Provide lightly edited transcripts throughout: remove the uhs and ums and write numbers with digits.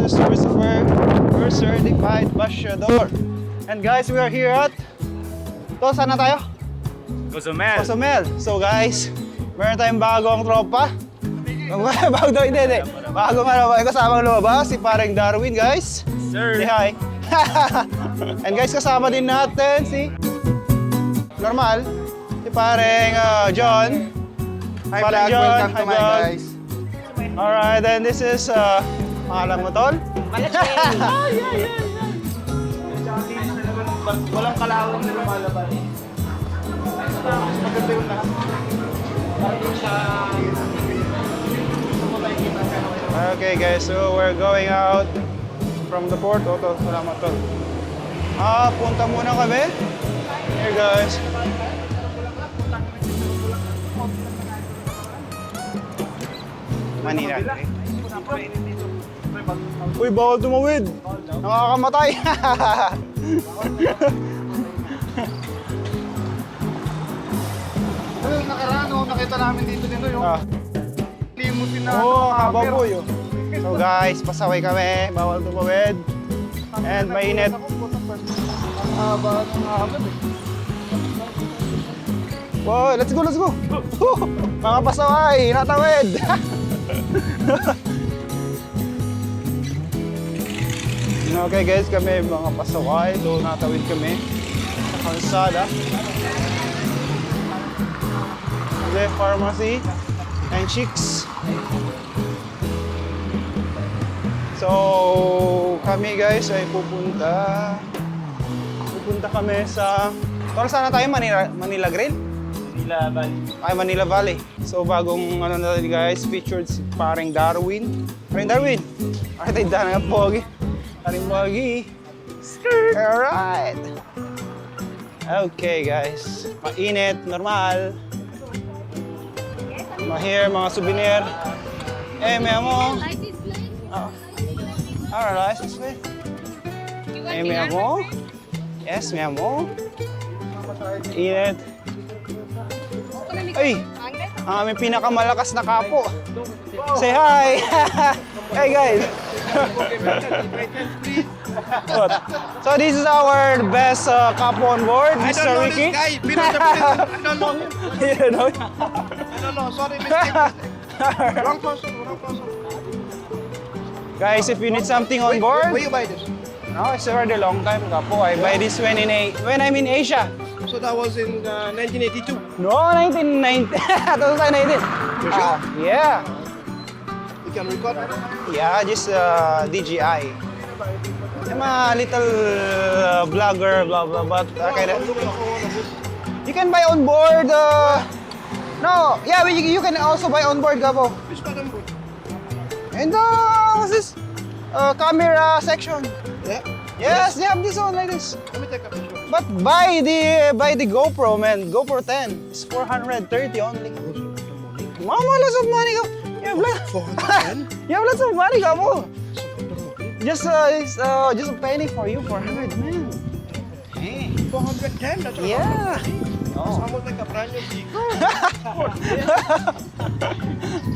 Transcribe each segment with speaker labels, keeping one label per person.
Speaker 1: is Christopher, your certified basyador. And guys, we are here at... To, saan na tayo?
Speaker 2: Cozumel.
Speaker 1: Cozumel. So guys, meron tayong bagong tropa. Bago daw, hindi. Bago nga naman, kasamang lumabas, si parang Darwin, guys.
Speaker 2: Sir.
Speaker 1: Say hi. And guys, kasama din natin si... Normal, si parang John.
Speaker 3: Hi
Speaker 1: Parang
Speaker 3: vlog,
Speaker 1: John.
Speaker 3: welcome
Speaker 1: Hi,
Speaker 3: to my
Speaker 1: vlog.
Speaker 3: guys.
Speaker 1: Alright, and this is... pangalan mo, Tol?
Speaker 2: Walang kalawang na lumalaban.
Speaker 3: Maganda yung lahat.
Speaker 1: Okay guys, so we're going out from the port. Tol, salamat, Tol. Punta muna kami. Here guys. Manila. Uy, bawal tumawid. Nakakamatay.
Speaker 3: Ano yung nakaraan, nakita namin dito yung limousine na
Speaker 1: Kababoy. So guys, pasaway kami. Bawal tumawid. And mainit. Wow, let's go, let's go. Mga pasaway, natawid. Okay guys, kami mga pasaway. So natawid kami sa kalsada. The pharmacy and chicks. So kami guys ay pupunta kami sa... Tol, saan na tayo? Manila Grill?
Speaker 2: Manila Valley.
Speaker 1: Ay, Manila Valley. So, bagong ano natin guys, featured si parang Darwin. Parang Darwin! Ay, tayo daan nga pogi. Parang pogi. Alright! Okay guys. Mainit, normal. Mahir, mga souvenir. May amo. Alright, this way. May amo. Yes, may amo. Init. Ay! Ang aming pinakamalakas na kapo. Say hi! Hey guys! So this is our best kapo on board, Mr. Ricky.
Speaker 3: I don't know him.
Speaker 1: You don't know?
Speaker 3: I don't know. Sorry, mistake. Wrong person.
Speaker 1: Guys, if you need something on board,
Speaker 3: Where you buy this?
Speaker 1: no, it's already a long time kapo. I buy this when I'm in Asia.
Speaker 3: So that was in 1982.
Speaker 1: No, 1990. 2019.
Speaker 3: You sure?
Speaker 1: Yeah.
Speaker 3: You can record.
Speaker 1: Yeah, just DJI. I'm a little vlogger, blah blah, but okay.
Speaker 3: I'm looking for one of this.
Speaker 1: You can buy on board. No, yeah, you can also buy on board, Gabo.
Speaker 3: Which button board?
Speaker 1: And what's this? Camera section.
Speaker 3: Yeah.
Speaker 1: Yes, they have this one like this.
Speaker 3: Let me take a picture.
Speaker 1: But buy the GoPro, man. GoPro 10. It's 430 only. Mama, lots of money, Gabo. You have lots.
Speaker 3: 410?
Speaker 1: You have lots of money, Gabo. Just a penny for you, 400, man. Hey.
Speaker 3: 410? That's a lot.
Speaker 1: Yeah.
Speaker 3: It's almost like a brand new vehicle.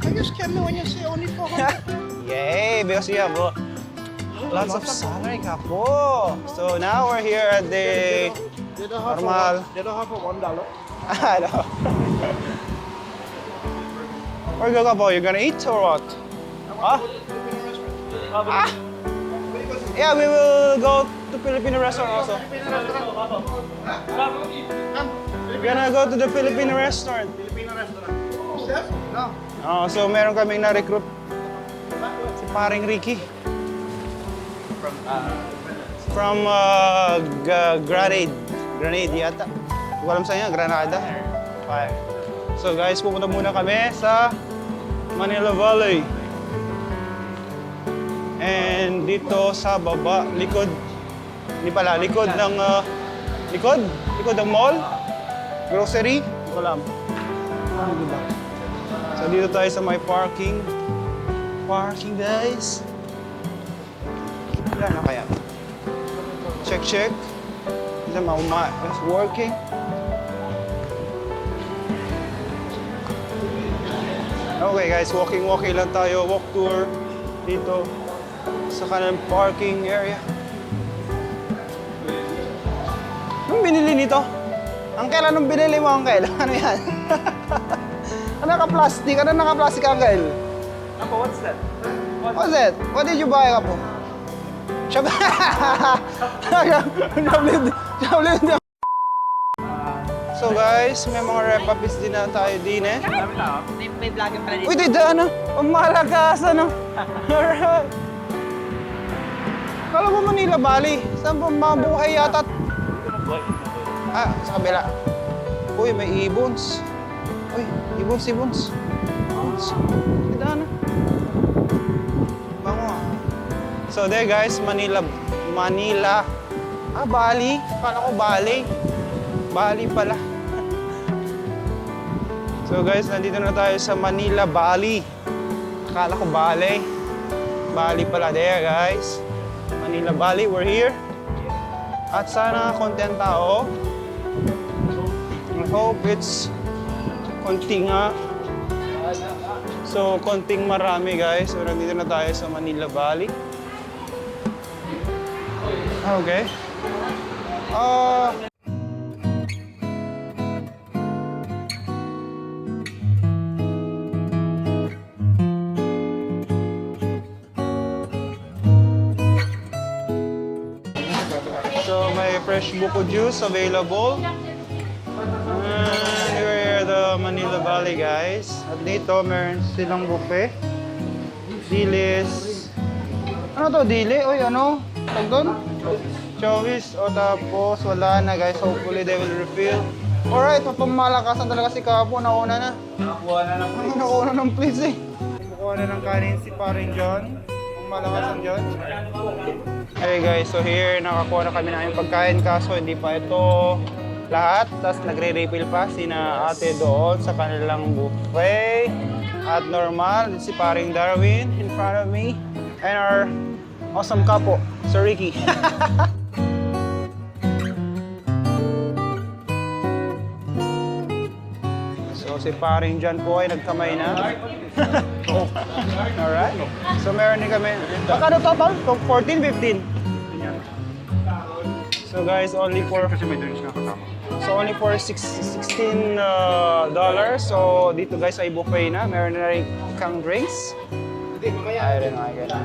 Speaker 3: Can you scare me when you say only 400?
Speaker 1: Yay, because you have lots of salary, Kapo. So now we're here at the
Speaker 3: They don't have
Speaker 1: normal.
Speaker 3: They don't have for $1.
Speaker 1: Ano? Where you go, Kapo? You're gonna eat or what? Huh? Ah? Yeah, we will go to Filipino restaurant also. We're gonna go to the Filipino restaurant.
Speaker 3: Chef? No.
Speaker 1: Oh, so meron kaming na-recruit. Si paring Ricky. From Granade yata. Hindi ko alam sa inyo, Granada. Fire. So guys, pupunta muna kami sa Manila Valley. And dito sa baba, likod ng likod ng mall, grocery, hindi ko alam. Ano diba? So dito tayo sa may parking guys. Ilan na kaya? Check. Is it's working? Okay guys, walking lang tayo, walk tour dito. sa kanilang parking area. Anong binili nito? Uncle, anong binili mo, Uncle? Ano yan? Ano naka-plastic? Ano naka-plastic, Uncle?
Speaker 2: Apo, what's that?
Speaker 1: What's that? What did you buy, Apo? Shab... So guys, may mga repapis din na tayo din eh.
Speaker 2: Dami na,
Speaker 4: May vlogger pala dito.
Speaker 1: Uy, dito ano? Pamalakas ano? Alright. Kala ko Manila Bali. Saan ba mabuhay yata? Ah, sa kabila. Uy, may ibons. Uy, ibons. Ibons. Dito ano? Bango ah. So there guys, Manila. Ah, Bali. Kala ko Bali. Bali pala. So guys, nandito na tayo sa Manila, Bali. Akala ko Bali. Bali pala there guys. Manila, Bali, we're here. At sana konti ang tao. I hope it's konting So, konting marami guys. So, nandito na tayo sa Manila, Bali. Okay. So may fresh buko juice available. And here are the Manila Valley guys. At dito meron silang buffet. Dilis. Ano to, dili? Uy, ano? Tag doon? Chowis. O tapos wala na guys. Hopefully they will refill. Alright, mapamalakasan talaga si Kapo. Nauna na.
Speaker 2: Nakuha na ng
Speaker 1: Ay, nakuha na ng please eh. Nakuha na ng kanin si Paring John. Malakasan John. Hey guys, so here nakakuha na kami ng aming pagkain kaso hindi pa ito lahat. Tapos nagre-refill pa sina ate doon sa kanilang buffet. At normal, si Paring Darwin in front of me. And our awesome kapo, Sir Ricky. So si Paring John po ay nagkamay na. Alright. So meron din kami. Magkano total? 14, 15? So guys, only for...
Speaker 3: Kasi may drinks na kasama.
Speaker 1: So only for $16. So dito guys ay buffet na. Meron na rin kang drinks. I don't know, I get it.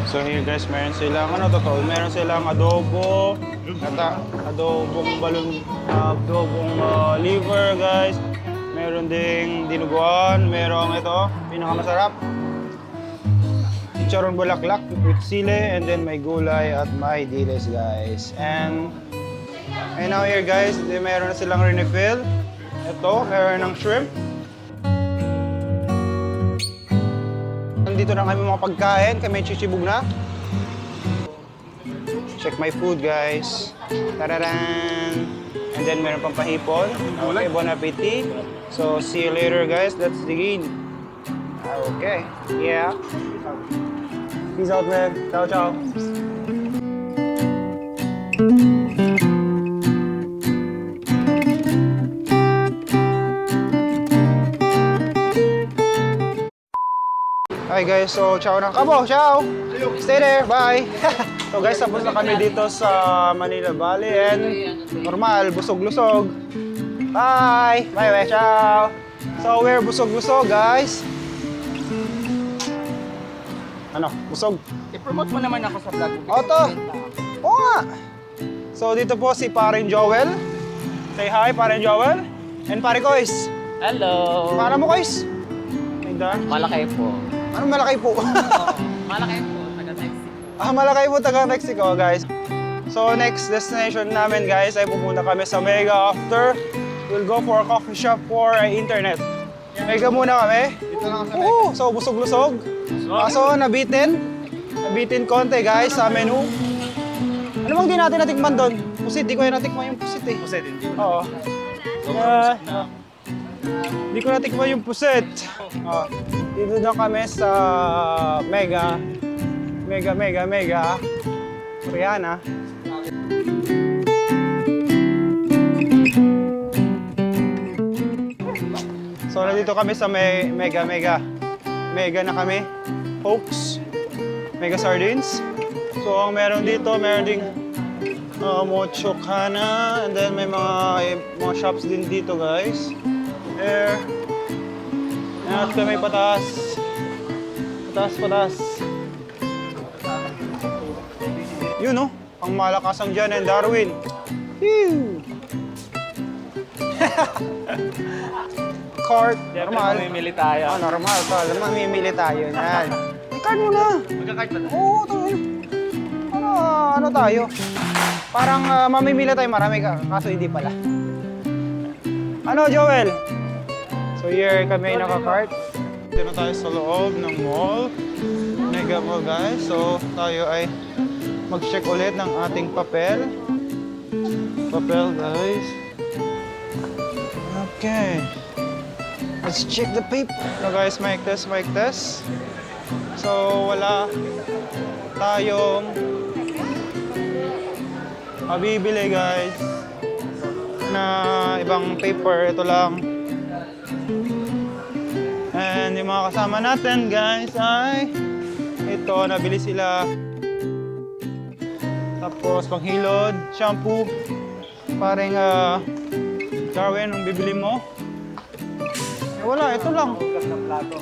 Speaker 1: So here guys, meron silang ano totoo? Meron silang adobo, adobong liver guys. Meron ding dinuguan, merong ito, pinakamasarap. Chicharon bulaklak with sile, and then may gulay at may dilis guys. And now here guys, meron na silang refill. Ito, meron ng shrimp. Nandito na kami mga pagkain, kami chichibog na. Check my food guys. Tararan! And then meron pang pahipon. Okay, bon appetit. So see you later guys, let's dig in. Okay, yeah. Peace out man. Ciao, ciao. Hi guys, so ciao na. Kabo, ciao! Stay there, bye! So guys, tapos na kami dito sa Manila Valley and normal, busog-lusog. Bye! Bye, ciao! So we're busog-lusog guys. Ano? Busog?
Speaker 4: I-promote mo naman ako sa vlog.
Speaker 1: Oto! Oo nga! So dito po si Paring Joel. Say hi, Paring Joel. And Pare Kois.
Speaker 4: Hello!
Speaker 1: Para mo Kois? Ay da.
Speaker 4: Malaki po.
Speaker 1: Anong malaki po?
Speaker 4: Malaki po, taga-Mexico.
Speaker 1: Malaki po taga Mexico guys. So next destination namin guys ay pupunta kami sa Mega after. We'll go for a coffee shop for internet. Mega muna kami.
Speaker 3: Dito lang sa
Speaker 1: Oo, so busog-lusog. Kaso nabitin. Nabitin konti guys sa menu. Ano bang di natin natikman doon? Pusit, di ko yung natikman yung pusit eh.
Speaker 2: Puset, hindi.
Speaker 1: Oo. Di ko natikman yung pusit. Dito na kami sa Mega. Mega. Rihanna. So, nandito kami sa Mega. Mega na kami. Folks. mega sardines. So ang meron dito, meron ding mocho kana, and then may mga shops din dito guys. There. At kami pataas. Pataas. Yun no, ang malakasang dyan and Darwin. Phew! Cart, normal.
Speaker 2: Mamimili tayo.
Speaker 1: Oh, normal to. Alam mo, mamimili tayo yan. Card mo na.
Speaker 2: Magka-card ba?
Speaker 1: Oo, ito. Ano tayo? Parang mamimili tayo marami kaso hindi pala. Ano, Joel? So here kami naka-cart. Dito na tayo sa loob ng mall. Mega Mall guys. So tayo ay mag-check ulit ng ating papel. Papel guys. Okay. Let's check the paper. So guys, mic test. So wala tayong mabibili guys na ibang paper. Ito lang. And yung mga kasama natin guys ay ito, nabili sila. Tapos panghilod, shampoo. Parang Darwin, ang bibili mo? Eh, wala, ito lang.
Speaker 2: Hugas ng plato.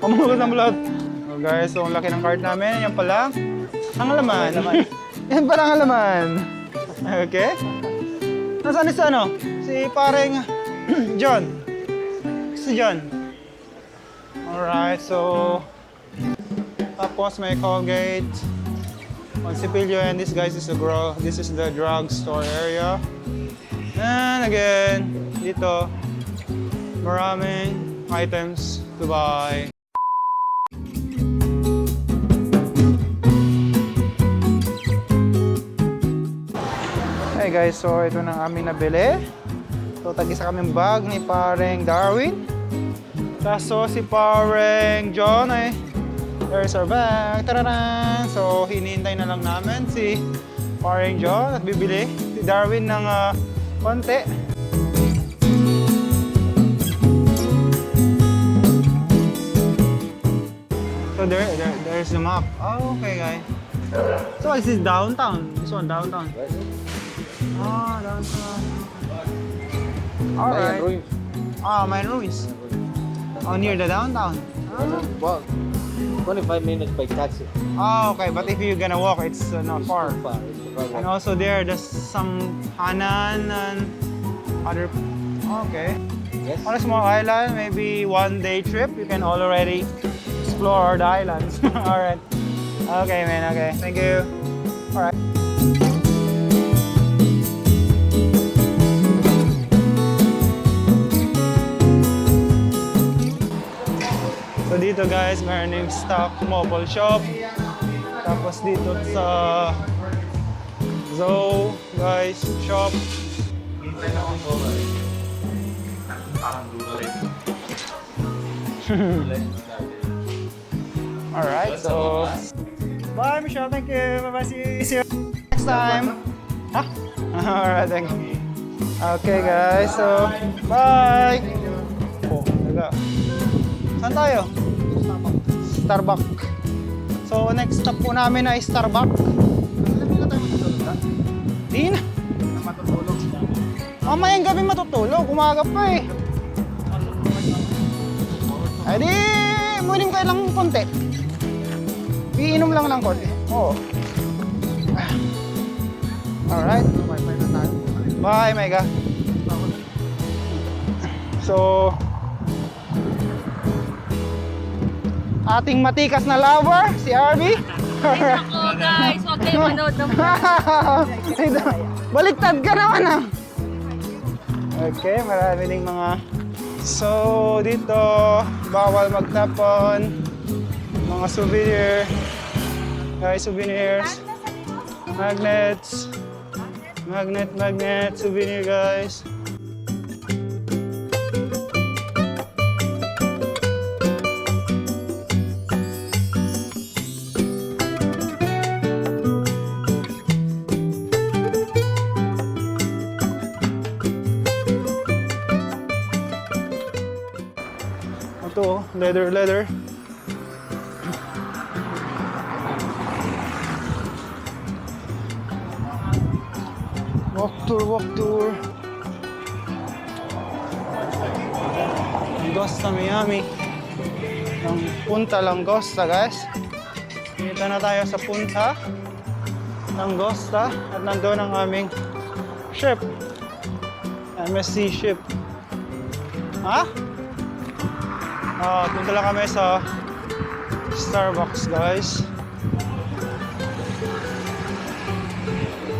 Speaker 1: Pamuhugas ng blood. So guys, so ang laki ng card namin. Yan pala. Ang laman. Yan pala ang laman. Okay? Nasaan si ano? Si pareng John. Si John. Alright, so tapos may Colgate, Montecillo, and this guys is the drugstore area. And again, dito maraming items to buy. Hey guys, so ito na ang aming nabili. So tag-isa kaming bag ni pareng Darwin. Kaso si pareng John ay there's our bag. Tararan! So hinihintay na lang namin si pareng John at bibili si Darwin ng konti. So there's the map. Oh, okay guys. So is this downtown? This one downtown. Ah, downtown. Alright. Ah, Mayan Ruins. Oh, near the downtown.
Speaker 3: Well, 25 minutes by taxi.
Speaker 1: Oh, okay. But if you're gonna walk, it's not far. And also there's some Hanan and other. Okay.
Speaker 3: Yes.
Speaker 1: On a small island, maybe 1 day trip, you can already explore the islands. Alright. Okay, man. Okay. Thank you. Alright. So dito guys, meron yung stock mobile shop. Tapos dito sa Zoo guys shop. Alright, so bye Michelle, thank you. Bye bye, see you next time. Huh? Alright, thank you. Okay guys, so bye. Oh, taga. Saan tayo? Starbucks. So next stop po namin ay Starbucks. Di na.
Speaker 3: Matutulog.
Speaker 1: Mamayang gabi matutulog, umaga pa eh. Ay di, munim kayo lang konti. Iinom lang ng konti. Oo. Alright. Bye, Mega. So, ating matikas na lover, si Arby.
Speaker 5: Ako guys, huwag kayo manood ng
Speaker 1: Baliktad ka naman ah. Okay, marami ding mga... So, dito, bawal magtapon. Mga souvenir. Guys, souvenirs. Magnets. Magnet, souvenir guys. Ito, leather. Walk tour. Langosta Miami. Ang Punta Langosta, guys. Dito na tayo sa Punta Langosta at nandoon ang aming ship. MSC ship. Ha? Punta lang kami sa Starbucks, guys.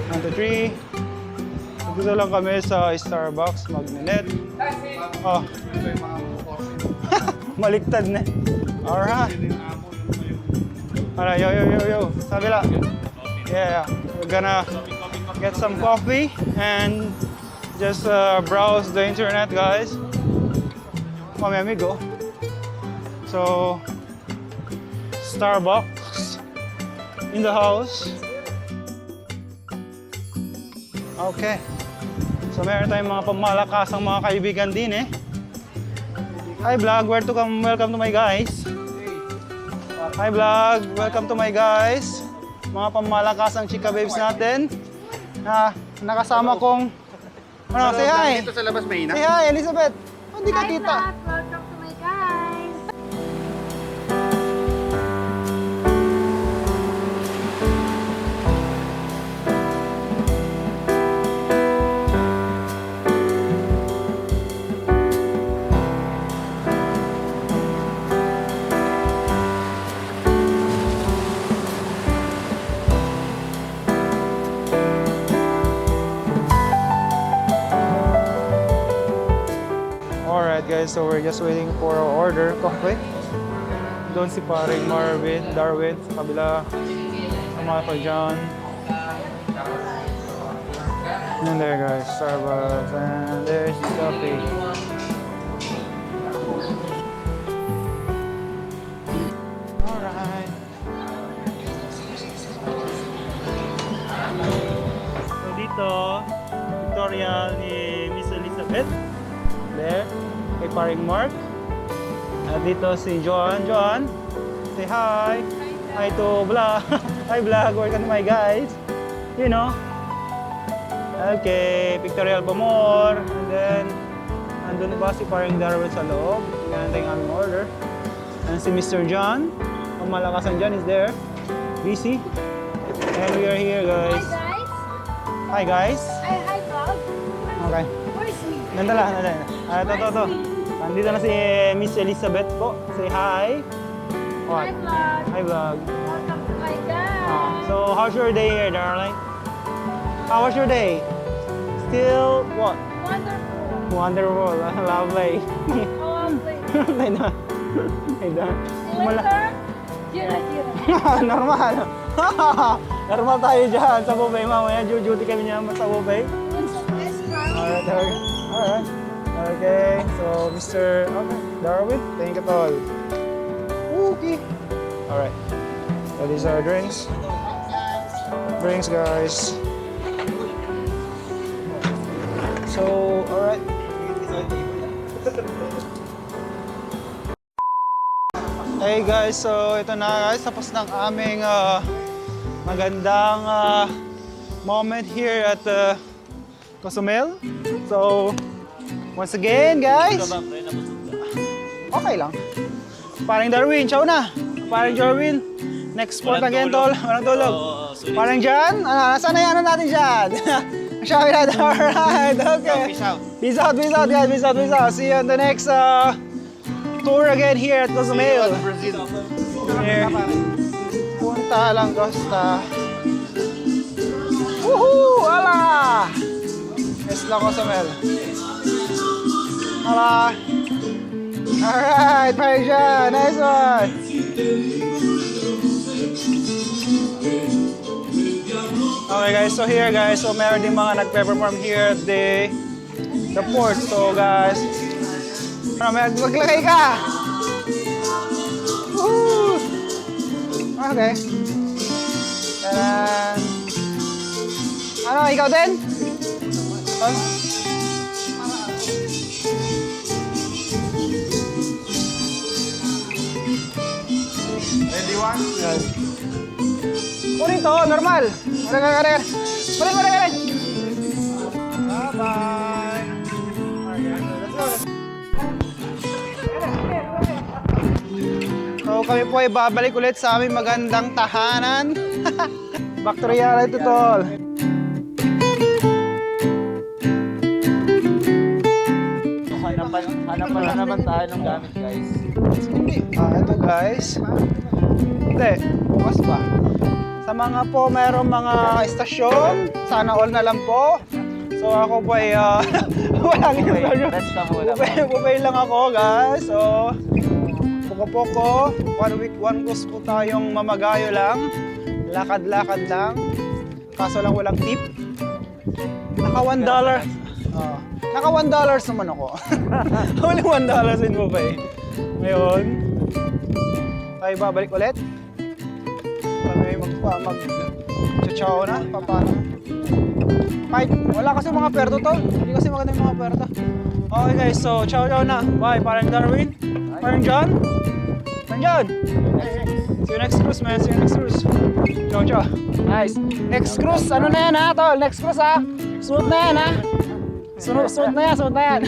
Speaker 1: 1, 2, 3. Dito lang kami sa Starbucks, magnenet. Oh.
Speaker 3: Ito yung mga coffee.
Speaker 1: Maliktad na. Alright. Alright, yo. Sabila. Yeah. We're gonna get some coffee and just browse the internet, guys. Oh, my amigo. So, Starbucks in the house. Okay. So, meron tayong mga pamalakasang mga kaibigan din eh. Hi vlog, welcome to my guys. Hi vlog, welcome to my guys. Mga pamalakasang chika babes natin. Nakasama kong say hi.
Speaker 3: Dito sa labas may ina.
Speaker 1: Say hi, Elizabeth. Hindi ka kita.
Speaker 5: Welcome to my guys.
Speaker 1: Alright guys, so we're just waiting for our order. Coffee. Doon si paring Darwin sa kabila. Sama ko dyan. And there guys, Starbucks. And there's the coffee. Alright. So dito, tutorial ni Miss Elizabeth. There, kay paring Mark. At dito si John. John, say hi. Hi to vlog. Hi vlog, welcome to my guys. You know. Okay, pictorial pa more. And then, andun pa si paring Darwin sa loob. Tingnan ang aming order. And si Mr. John, ang malakasan dyan is there. Busy. And we are here guys.
Speaker 5: Hi
Speaker 1: Hi guys.
Speaker 5: guys. Hi vlog.
Speaker 1: Okay.
Speaker 5: Where's me?
Speaker 1: Nandala. Ito. Nandito na si Miss Elizabeth po. Say hi.
Speaker 5: Hi vlog.
Speaker 1: Hi vlog.
Speaker 5: Welcome to my guys.
Speaker 1: So, how's your day here, darling? How was your day? Still what?
Speaker 5: Wonderful.
Speaker 1: Wonderful. Lovely.
Speaker 5: Oh, lovely.
Speaker 1: Later.
Speaker 5: Later. Jira.
Speaker 1: Normal. Normal tayo dyan sa buffet. Mamaya duty kami niya sa buffet. Alright. Okay, so Mr. Darwin, thank you all. Okay. Alright. So these are drinks. Drinks, guys. So, alright. Hey guys, so ito na guys, tapos ng aming magandang moment here at Cozumel. So, once again, guys. Okay lang. Paring Darwin, ciao na. Paring Darwin, next sport again, tol. Walang tulog. Paring Jan, nasaan na yan natin dyan? Shout out, alright, okay. Peace out, guys. Peace out. See you on the next tour again here at Cozumel. Here. Punta Langosta. Woohoo! Ala! Yes lang Cozumel. Ala! Alright, Parisian, nice one! Okay guys, so here guys, so meron din mga nagpe-perform here at the port. So guys, maglagay ka! Woo! Okay. Taran! Ano, ikaw din?
Speaker 3: Ready one?
Speaker 1: Yan. Kunin to, normal. Kunin. Bye! Let's go. So kami po ay babalik ulit sa aming magandang tahanan. Back to reality, tol.
Speaker 2: Hanapan na naman tayo ng gamit, guys.
Speaker 1: Hindi. Ito guys. Hindi. Bukas pa. Sa mga po mayroong mga istasyon, sana all na lang po. So ako po ay walang istasyon.
Speaker 2: Rest ka muna.
Speaker 1: Bubay lang ako guys. So poko-poko, 1 week, 1 course po tayong mamagayo lang. Lakad-lakad lang. Kaso lang walang tip. Naka $1. Naka $1 naman ako. Only $1 in Bubay. Ngayon, tayo babalik ulit. Kami mag-chow na. Paano? Kahit wala kasi mga perto to. Hindi kasi maganda yung mga perto. Okay guys, so chow na. Bye, parang Darwin. Parang John. Parang John. See you next cruise, man. See you next cruise. Chow. Nice. Next cruise, ano na yan ha, tol? Next cruise ha. Sunod na yan ha. Sunod na yan.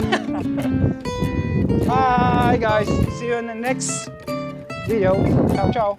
Speaker 1: Bye guys. See you in the next video. Ciao.